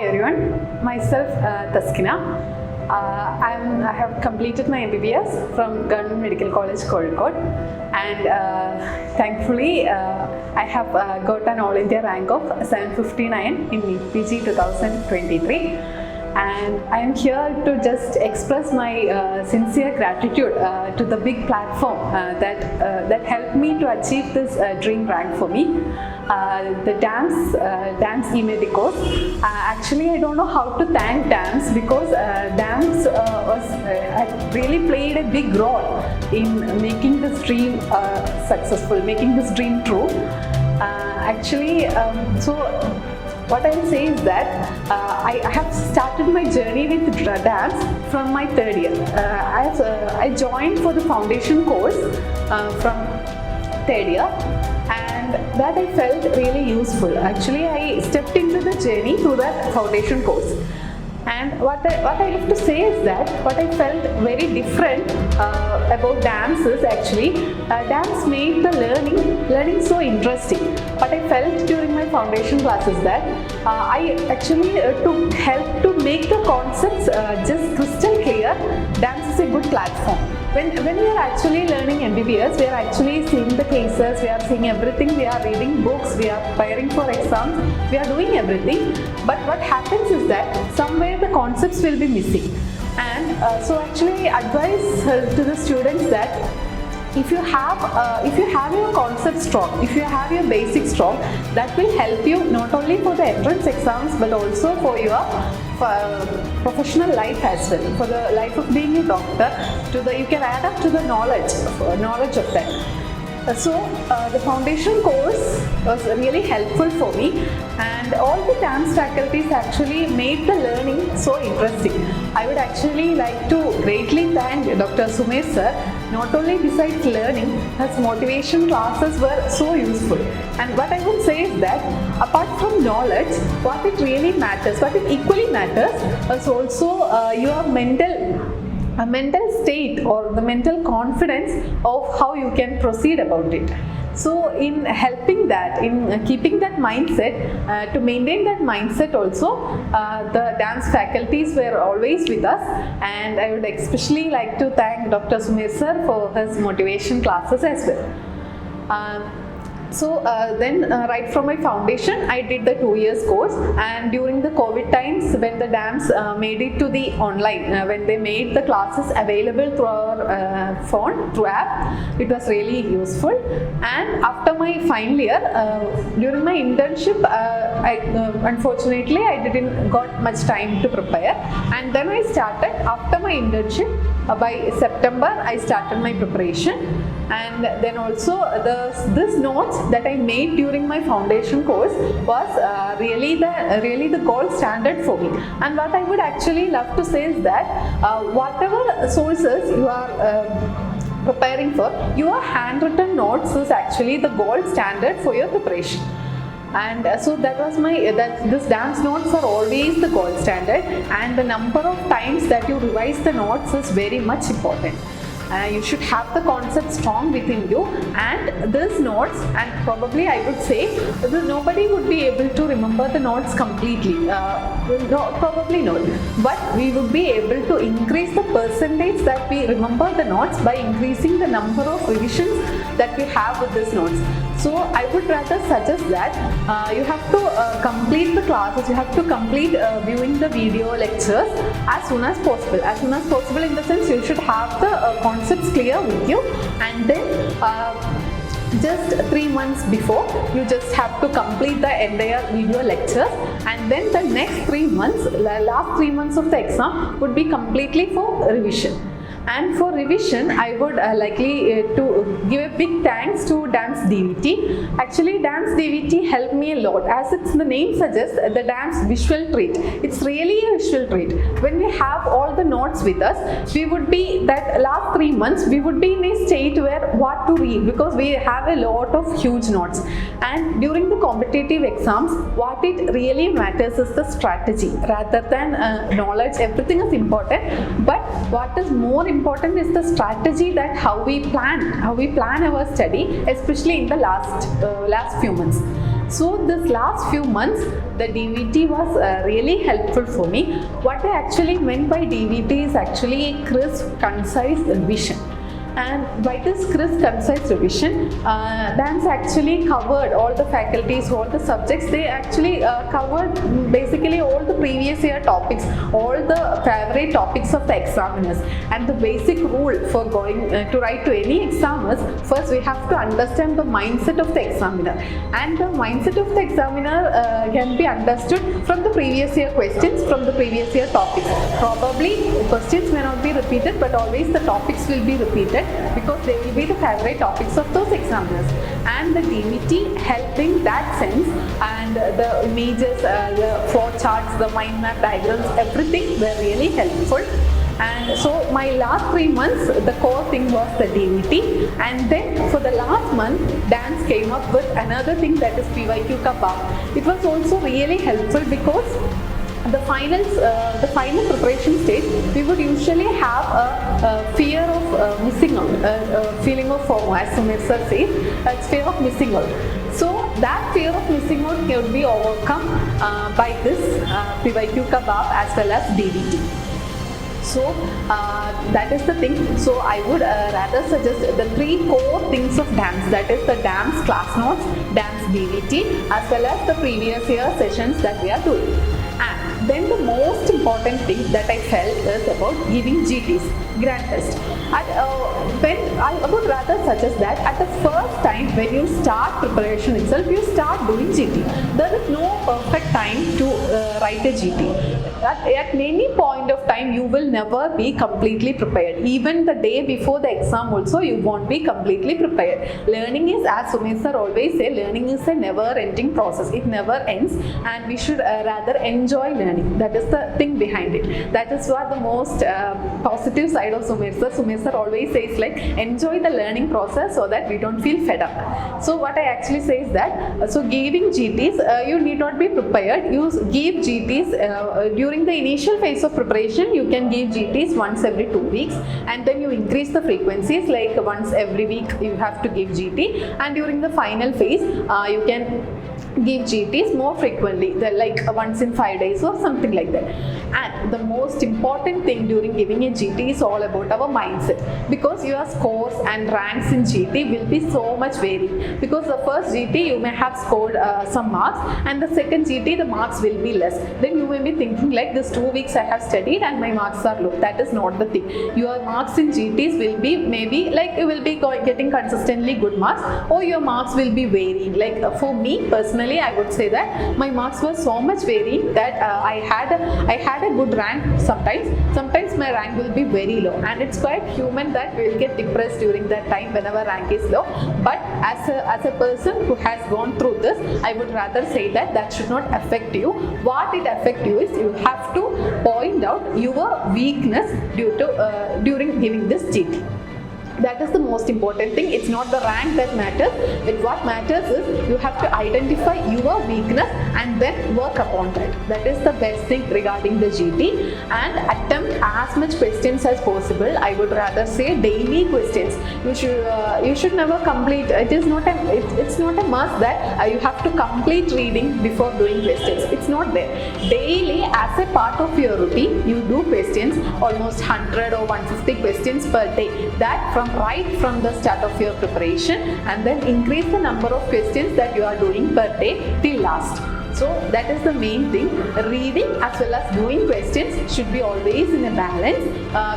everyone, myself THASKINA. I have completed my MBBS from Government Medical College, Kozhikode, and thankfully I have got an All India rank of 759 in NEET PG 2023. And I am here to just express my sincere gratitude to the big platform that helped me to achieve this dream rank for me. The dance e-medic course. Actually, I don't know how to thank DAMS because DAMS really played a big role in making this dream successful, making this dream true. What I will say is that I have started my journey with dance from my third year. I joined for the foundation course from third year, and that I felt really useful. Actually, I stepped into the journey through that foundation course. And what I have to say is that what I felt very different about dance is actually dance made the learning so interesting. What I felt during my foundation class is that I actually to help to make the concepts just crystal clear, dance is a good platform. When we are actually learning MBBS, we are actually seeing the cases, we are seeing everything, we are reading books, we are preparing for exams, we are doing everything. But what happens is that somewhere the concepts will be missing. And so actually I advise to the students that if you have your concept strong, if you have your basics strong, that will help you not only for the entrance exams but also for your professional life as well, for the life of being a doctor. You can add up to the knowledge of that. So the foundation course was really helpful for me, and all the dance faculties actually made the learning so interesting. I would actually like to greatly thank Dr. Sumesh sir. Not only besides learning, his motivation classes were so useful. And what I would say is that apart from knowledge, what it really matters, what it equally matters is also your mental state or the mental confidence of how you can proceed about it. So in helping that, in keeping that mindset, to maintain that mindset also, the dance faculties were always with us, and I would especially like to thank Dr. Sumesh sir for his motivation classes as well. Then right from my foundation, I did the 2 years course, and during the COVID times when the DAMS made it to the online, when they made the classes available through our phone, through app, it was really useful. And after my final year, during my internship, unfortunately I didn't got much time to prepare, and then I started after my internship. By September, I started my preparation, and then also this notes that I made during my foundation course was really the gold standard for me. And what I would actually love to say is that whatever sources you are preparing for, your handwritten notes is actually the gold standard for your preparation. And so that was this dance notes are always the gold standard, and the number of times that you revise the notes is very much important. You should have the concept strong within you, and these notes, and probably I would say nobody would be able to remember the notes completely, no, probably not, but we would be able to increase the percentage that we remember the notes by increasing the number of revisions that we have with these notes. So I would rather suggest that you have to complete the classes, you have to complete viewing the video lectures as soon as possible. As soon as possible in the sense you should have the concepts clear with you, and then just 3 months before you just have to complete the entire video lectures, and then the next 3 months, the last 3 months of the exam would be completely for revision. And for revision, I would likely to give a big thanks to DAMS DVT. Actually, DAMS DVT helped me a lot. As its the name suggests, the DAMS visual treat. It's really a visual treat. When we have all the notes with us, we would be, that last 3 months, we would be in a state where what to read, because we have a lot of huge notes. And during the competitive exams, what it really matters is the strategy rather than knowledge. Everything is important, but what is more important is the strategy, that how we plan our study, especially in the last few months. So this last few months, the DVT was really helpful for me. What I actually meant by DVT is actually a crisp, concise vision. And by this crisp, concise revision, dance actually covered all the faculties, all the subjects. They actually covered basically all the previous year topics, all the favorite topics of the examiners. And the basic rule for going to write to any exam is, first we have to understand the mindset of the examiner. And the mindset of the examiner can be understood from the previous year questions, from the previous year topics. Probably questions may not be repeated, but always the topics will be repeated, because they will be the favorite topics of those examiners. And the DVT helped in that sense, and the images, the flow charts, the mind map diagrams, everything were really helpful. And so my last 3 months, the core thing was the DVT, and then for the last month, dance came up with another thing, that is PYQ Kabab. It was also really helpful because the final preparation stage, we would usually have a fear of missing out, feeling of FOMO, as Sumir sir says, it's fear of missing out. So that fear of missing out can be overcome by this PYQ Kabab as well as DVT. So that is the thing. So I would rather suggest the 3 core things of dance, that is the dance class notes, dance DVT, as well as the previous year sessions that we are doing. And then the most important thing that I felt is about giving GTs, grand test. When I would rather suggest that at the first time when you start preparation itself, you start doing GT. There is no perfect time to write a GT. At any point of time, you will never be completely prepared. Even the day before the exam also, you won't be completely prepared. Learning is, as Sumir sir always say, learning is a never-ending process. It never ends, and we should rather enjoy learning. That is the thing behind it. That is what the most positive side of Sumir sir. Sumir sir always says, like, enjoy the learning process so that we don't feel fed up. So what I actually say is that, so giving GTs, you need not be prepared. You give GTs during the initial phase of preparation. You can give GTs once every 2 weeks, and then you increase the frequencies, like once every week you have to give GT, and during the final phase you can give GTs more frequently, like once in 5 days or something like that. And the most important thing during giving a GT is all about our mindset, because your scores and ranks in GT will be so much varied. Because the first GT you may have scored some marks, and the second GT the marks will be less. Then you may be thinking, like, this 2 weeks I have studied and my marks are low. That is not the thing. Your marks in GTs will be maybe like you will be getting consistently good marks, or your marks will be varying. Like for me personally, I would say that my marks were so much varying that I had a good rank sometimes my rank will be very low, and it's quite human that we will get depressed during that time whenever rank is low. But as a person who has gone through this, I would rather say that should not affect you. What it affects you is you have to point out your weakness during giving this GT. That is the most important thing. It's not the rank that matters. What matters is you have to identify your weakness and then work upon that. That is the best thing regarding the GT. And attempt as much questions as possible. I would rather say daily questions. You should never complete. It's not a must that you have to complete reading before doing questions. It's not there. Daily, as a part of your routine, you do questions, almost 100 or 150 questions per day. That right from the start of your preparation, and then increase the number of questions that you are doing per day till last. So that is the main thing. Reading as well as doing questions should be always in a balance.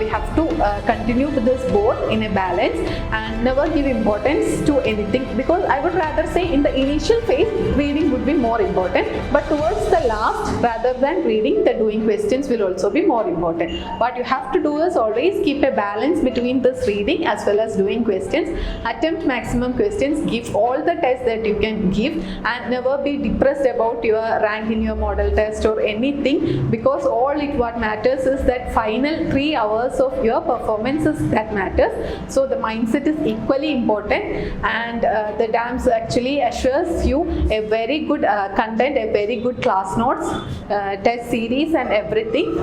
We have to continue with this both in a balance and never give importance to anything, because I would rather say in the initial phase reading would be more important, but towards the last, rather than reading, the doing questions will also be more important. What you have to do is always keep a balance between this reading as well as doing questions. Attempt maximum questions, give all the tests that you can give, and never be depressed about your rank in your model test or anything, because what matters is that final 3 hours of your performances that matters. So the mindset is equally important, and the DAMS actually assures you a very good content, a very good class notes, test series and everything.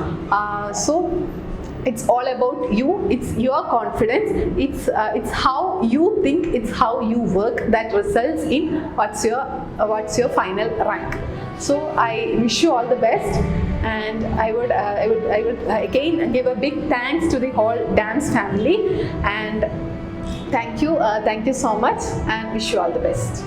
So It's all about you. It's your confidence. It's how you think. It's how you work that results in what's your final rank. So I wish you all the best, and I would again give a big thanks to the whole dance family, and thank you so much, and wish you all the best.